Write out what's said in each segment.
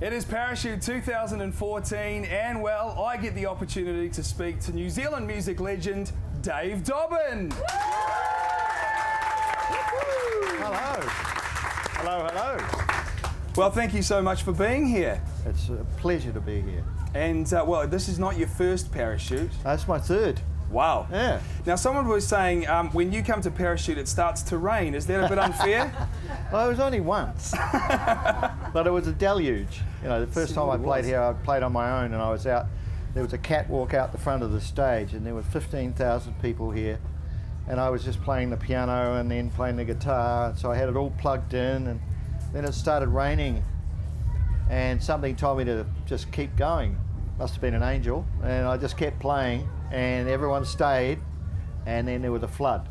It is Parachute 2014, and well, I get the opportunity to speak to New Zealand music legend Dave Dobbyn. Hello. Hello, hello. Well, thank you so much for being here. It's a pleasure to be here. And well, this is not your first parachute. That's my third. Wow. Yeah. Now, someone was saying when you come to parachute, it starts to rain. Is that a bit unfair? Well, it was only once, but it was a deluge. You know, the first time I played here, I played on my own, and I was out. There was a catwalk out the front of the stage, and there were 15,000 people here, and I was just playing the piano and then playing the guitar. So I had it all plugged in, and then it started raining, and something told me to just keep going. Must have been an angel, and I just kept playing, and everyone stayed, and then there was a flood.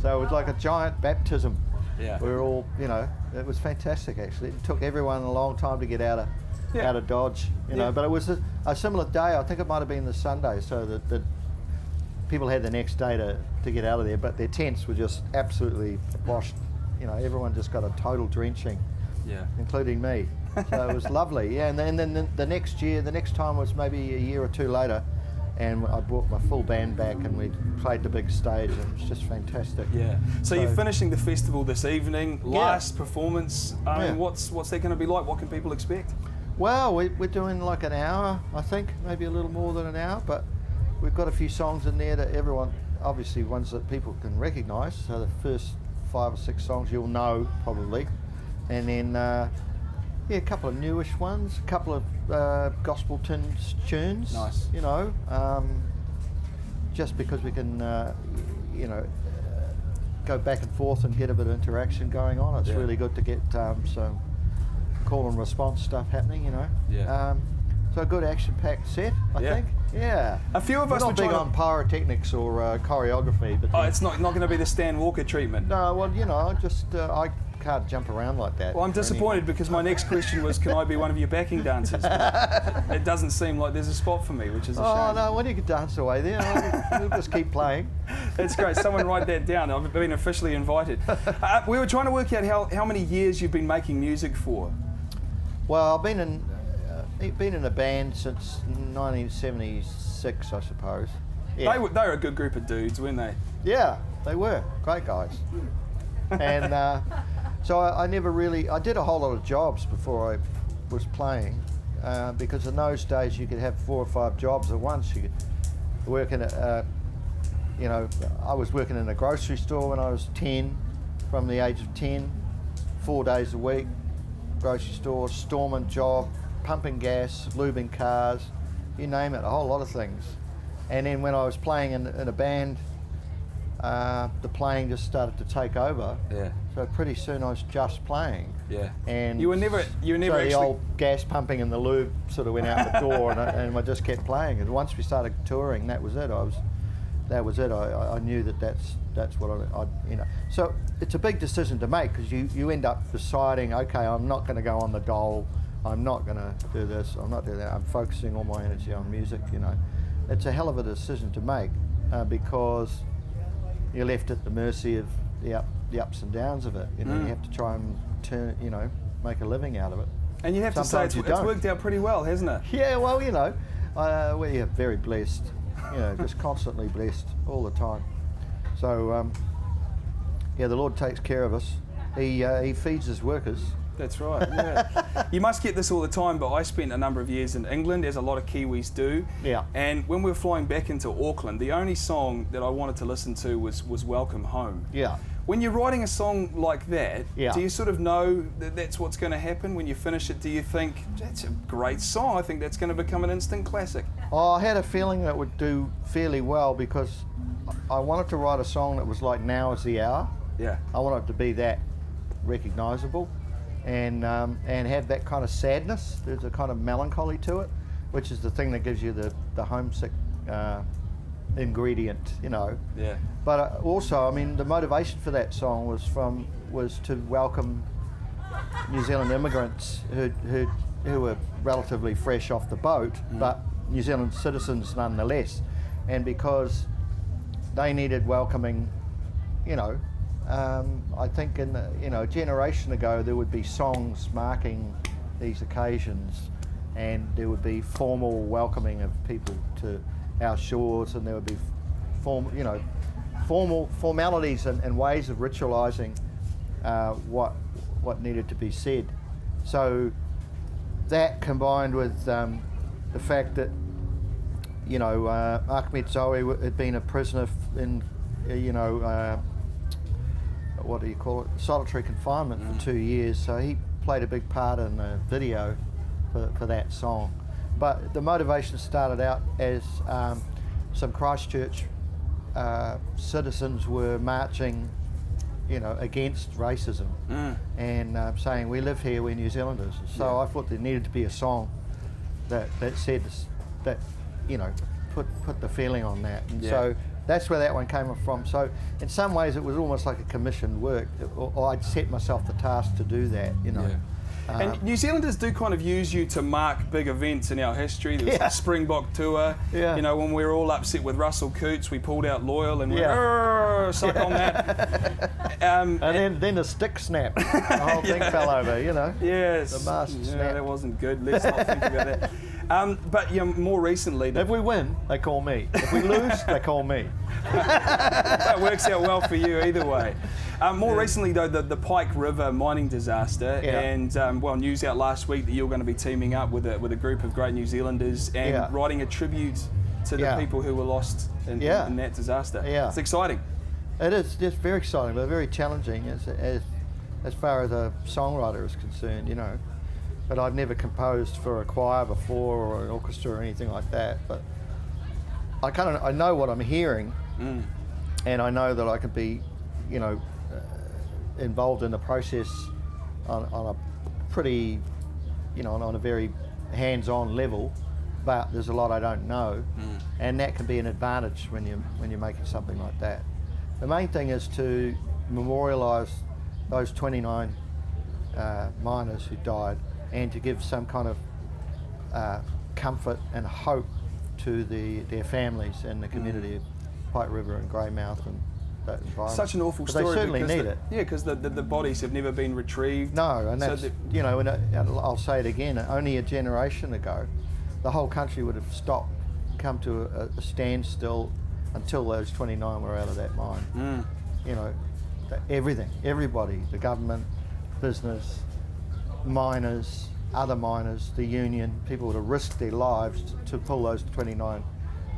So it was like a giant baptism. Yeah. We were all, you know, it was fantastic actually. It took everyone a long time to get out of Dodge, you know, but it was a similar day. I think it might have been the Sunday, so that people had the next day to get out of there, but their tents were just absolutely washed. You know, everyone just got a total drenching, including me. So it was lovely, yeah. And then the next year, the next time was maybe a year or two later, and I brought my full band back and we played the big stage, and it was just fantastic. Yeah. So you're finishing the festival this evening. Last performance. I mean, what's that going to be like? What can people expect? Well, we're doing like an hour, I think, maybe a little more than an hour, but we've got a few songs in there that everyone, obviously ones that people can recognise. So the first 5 or 6 songs you'll know probably, and then a couple of newish ones, a couple of gospel tunes. Nice. You know, just because we can, you know, go back and forth and get a bit of interaction going on. It's really good to get some call and response stuff happening. You know. Yeah. So a good action-packed set, I think. Yeah. A few of us were not big on pyrotechnics or choreography, but it's not going to be the Stan Walker treatment. No, well, you know, I can't jump around like that. Well, I'm disappointed because my next question was, can I be one of your backing dancers? But it doesn't seem like there's a spot for me, which is a shame. Oh no, when you can dance away there, we'll just keep playing. That's great. Someone write that down. I've been officially invited. We were trying to work out how many years you've been making music for. Well, I've been in a band since 1976, I suppose. Yeah. They were a good group of dudes, weren't they? Yeah, they were. Great guys. And so I never really, I did a whole lot of jobs before I was playing, because in those days you could have 4 or 5 jobs at once. You could work in you know, I was working in a grocery store when I was 10, from the age of 10, 4 days a week, grocery store, storeman job, pumping gas, lubing cars, you name it, a whole lot of things. And then when I was playing in a band, the playing just started to take over. Yeah. So pretty soon I was just playing. Yeah. And you were never so actually... the old gas pumping and the lube sort of went out the door, and I just kept playing. And once we started touring, that was it. I knew that's what I you know. So it's a big decision to make, because you end up deciding, okay, I'm not going to go on the dole. I'm not going to do this. I'm not doing that. I'm focusing all my energy on music. You know, it's a hell of a decision to make, because you're left at the mercy of the ups and downs of it. You know, you have to try and turn, you know, make a living out of it. And you have Sometimes to say it's worked out pretty well, hasn't it? Yeah, well, you know, we're very blessed. You know, just constantly blessed all the time. So, yeah, the Lord takes care of us. He feeds his workers. That's right, yeah. You must get this all the time, but I spent a number of years in England, as a lot of Kiwis do. Yeah. And when we were flying back into Auckland, the only song that I wanted to listen to was Welcome Home. Yeah. When you're writing a song like that, do you sort of know that that's what's going to happen? When you finish it, do you think, that's a great song, I think that's going to become an instant classic? Oh, I had a feeling that would do fairly well, because I wanted to write a song that was like Now Is the Hour. Yeah. I wanted it to be that recognisable. And have that kind of sadness. There's a kind of melancholy to it, which is the thing that gives you the homesick ingredient, you know. Yeah. But also, I mean, the motivation for that song was to welcome New Zealand immigrants who were relatively fresh off the boat, but New Zealand citizens nonetheless. And because they needed welcoming, you know, I think a generation ago there would be songs marking these occasions, and there would be formal welcoming of people to our shores, and there would be formal formalities and ways of ritualising what needed to be said. So that combined with the fact that Ahmed Zoe had been a prisoner in what do you call it, solitary confinement for 2 years, so he played a big part in the video for that song. But the motivation started out as some Christchurch citizens were marching against racism and saying, we live here, we're New Zealanders. So I thought there needed to be a song that said that, put the feeling on that. And so that's where that one came from. So in some ways it was almost like a commissioned work, or I'd set myself the task to do that, And New Zealanders do kind of use you to mark big events in our history. There was the Springbok tour. When we were all upset with Russell Coots, we pulled out Loyal and went, suck on that. And then the stick snapped. The whole thing fell over, Yes. The mast snapped. That wasn't good. Let's not think about that. But more recently... If we win, they call me. If we lose, they call me. That works out well for you either way. More recently, though, the Pike River mining disaster, and news out last week that you're going to be teaming up with a group of great New Zealanders and writing a tribute to the people who were lost in that disaster. It's exciting. It is just very exciting, but very challenging as far as a songwriter is concerned, But I've never composed for a choir before or an orchestra or anything like that. But I know what I'm hearing, and I know that I can be, involved in the process on a pretty, on a very hands-on level. But there's a lot I don't know, and that can be an advantage when you're making something like that. The main thing is to memorialise those 29 miners who died, and to give some kind of comfort and hope to their families and the community of Pike River and Greymouth and that environment. Such an awful story. They certainly need it. Yeah, because the bodies have never been retrieved. No, and that's, and I'll say it again, only a generation ago, the whole country would have stopped, come to a standstill until those 29 were out of that mine. Everything, everybody, the government, business, miners, other miners, the union, people would have risked their lives to pull those 29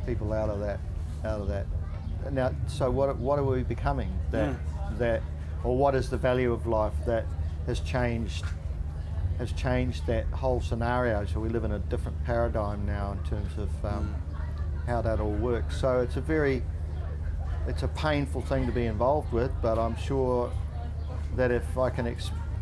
people out of that. Now, so what are we becoming? Or what is the value of life that has changed that whole scenario? So we live in a different paradigm now in terms of how that all works. So it's a painful thing to be involved with, but I'm sure that if I can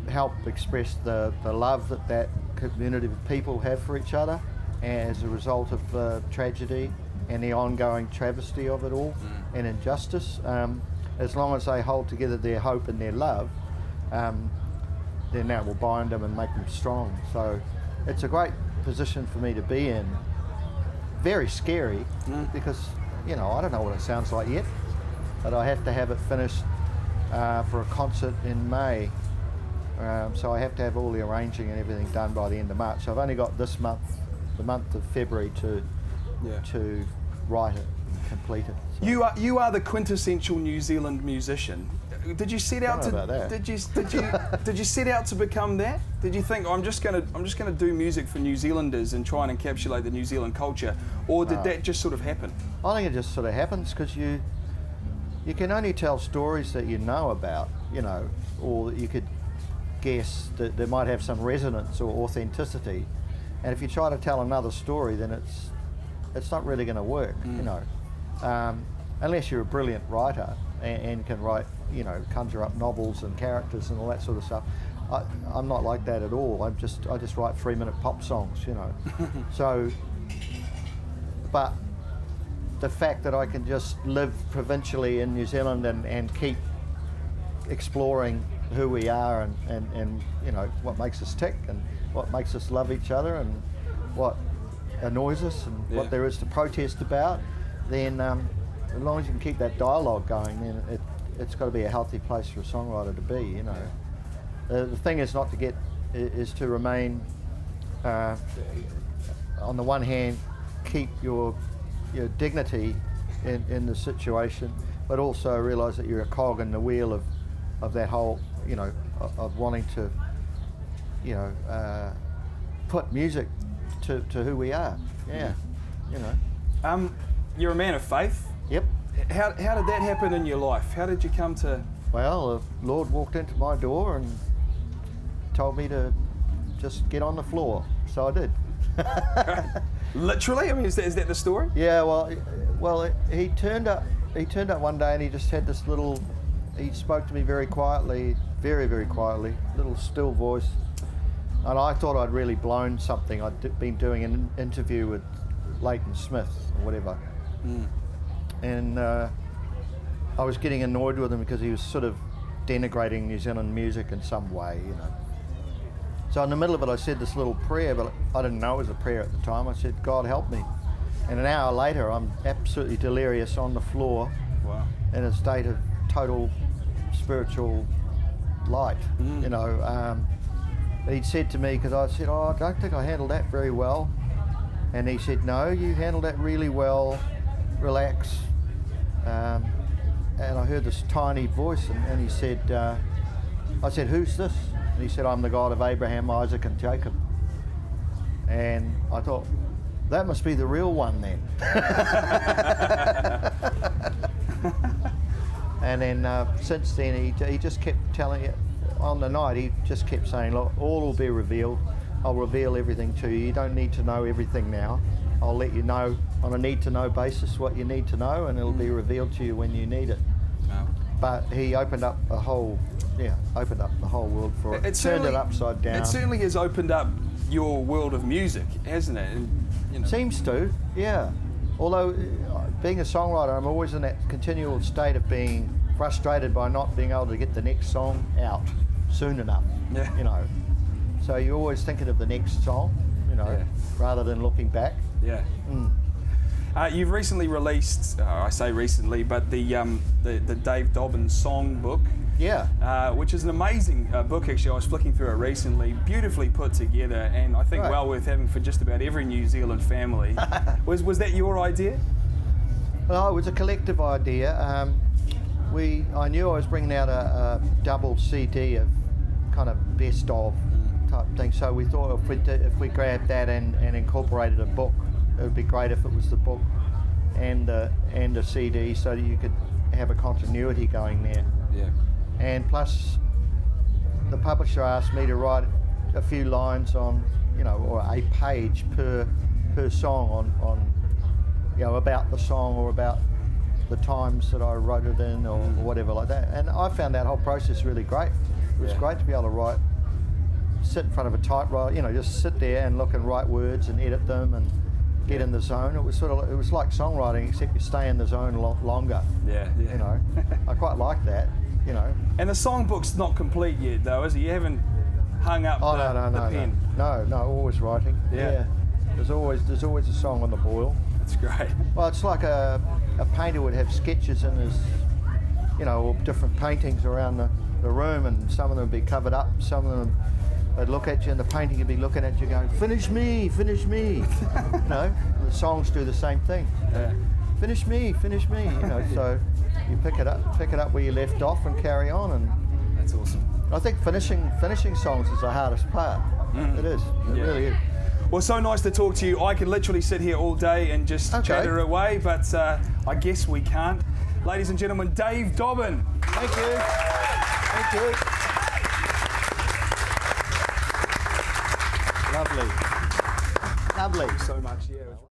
help express the love that community of people have for each other as a result of tragedy and the ongoing travesty of it all and injustice, as long as they hold together their hope and their love, then that will bind them and make them strong. So it's a great position for me to be in. Very scary because, I don't know what it sounds like yet, but I have to have it finished for a concert in May. So I have to have all the arranging and everything done by the end of March. So I've only got this month, the month of February, to write it and complete it. So. You are the quintessential New Zealand musician. Did you set out did you set out to become that? Did you think I'm just gonna do music for New Zealanders and try and encapsulate the New Zealand culture, or did that just sort of happen? I think it just sort of happens because you can only tell stories that you know about, or that you could guess that they might have some resonance or authenticity, and if you try to tell another story, then it's not really going to work, unless you're a brilliant writer and can write, conjure up novels and characters and all that sort of stuff. I'm not like that at all. I just write 3-minute pop songs, So, but the fact that I can just live provincially in New Zealand and keep exploring who we are and what makes us tick and what makes us love each other and what annoys us and what there is to protest about, then as long as you can keep that dialogue going, then it's got to be a healthy place for a songwriter to be. You know, the thing is not to get is to remain. On the one hand, keep your dignity in the situation, but also realise that you're a cog in the wheel of that whole, you know, of wanting to, you know, put music to who we are. Yeah, you know. You're a man of faith. Yep. How did that happen in your life? How did you come to? Well, the Lord walked into my door and told me to just get on the floor, so I did. Literally? I mean, is that the story? Yeah. Well, he turned up. He turned up one day and he just had this little. He spoke to me very quietly, very, very quietly, little still voice, and I thought I'd really blown something. I'd been doing an interview with Leighton Smith or whatever, and I was getting annoyed with him because he was sort of denigrating New Zealand music in some way, you know. So in the middle of it, I said this little prayer, but I didn't know it was a prayer at the time. I said, "God help me." And an hour later, I'm absolutely delirious on the floor, wow, in a state of total spiritual light. You know, he'd said to me, because I said, "Oh, I don't think I handled that very well," and he said, "No, you handled that really well. Relax." And I heard this tiny voice, and he said, I said, "Who's this?" And he said, "I'm the God of Abraham, Isaac and Jacob." And I thought, that must be the real one then. And then since then, he just kept telling it, on the night, he just kept saying, "Look, all will be revealed. I'll reveal everything to you. You don't need to know everything now. I'll let you know on a need-to-know basis what you need to know, and it'll be revealed to you when you need it." Wow. But he opened up the whole world for it. Turned it upside down. It certainly has opened up your world of music, hasn't it? And, you know. Seems to, yeah. Although, being a songwriter, I'm always in that continual state of being frustrated by not being able to get the next song out soon enough. Yeah. You know, so you're always thinking of the next song, you know, rather than looking back. Yeah. You've recently released, I say recently, but the Dave Dobbyn song book. Yeah. Which is an amazing book, actually. I was flicking through it recently, beautifully put together, and I think well worth having for just about every New Zealand family. Was that your idea? Well, it was a collective idea. I knew I was bringing out a double CD of kind of best of type thing, so we thought if we grabbed that and incorporated a book, it would be great if it was the book and a CD, so that you could have a continuity going there. Yeah. And plus, the publisher asked me to write a few lines on, you know, or a page per song on you know, about the song or about the times that I wrote it in or whatever like that. And I found that whole process really great. It was great to be able to sit in front of a typewriter, you know, just sit there and look and write words and edit them and get in the zone. It was like songwriting, except you stay in the zone a lot longer. Yeah. You know, I quite like that. You know. And the songbook's not complete yet, though, is it? You haven't hung up the pen. No, always writing. Yeah. There's always a song on the boil. That's great. Well, it's like a painter would have sketches in his, you know, different paintings around the room, and some of them would be covered up, some of them they'd look at you, and the painting would be looking at you going, "Finish me, finish me." You know, and the songs do the same thing. Yeah. Finish me, you know, so you pick it up where you left off and carry on, and that's awesome. I think finishing songs is the hardest part. It is. It really is. Well, so nice to talk to you. I could literally sit here all day and just chatter away, but I guess we can't. Ladies and gentlemen, Dave Dobbyn. Thank you. Thank you. Lovely. Thank you so much. Yeah.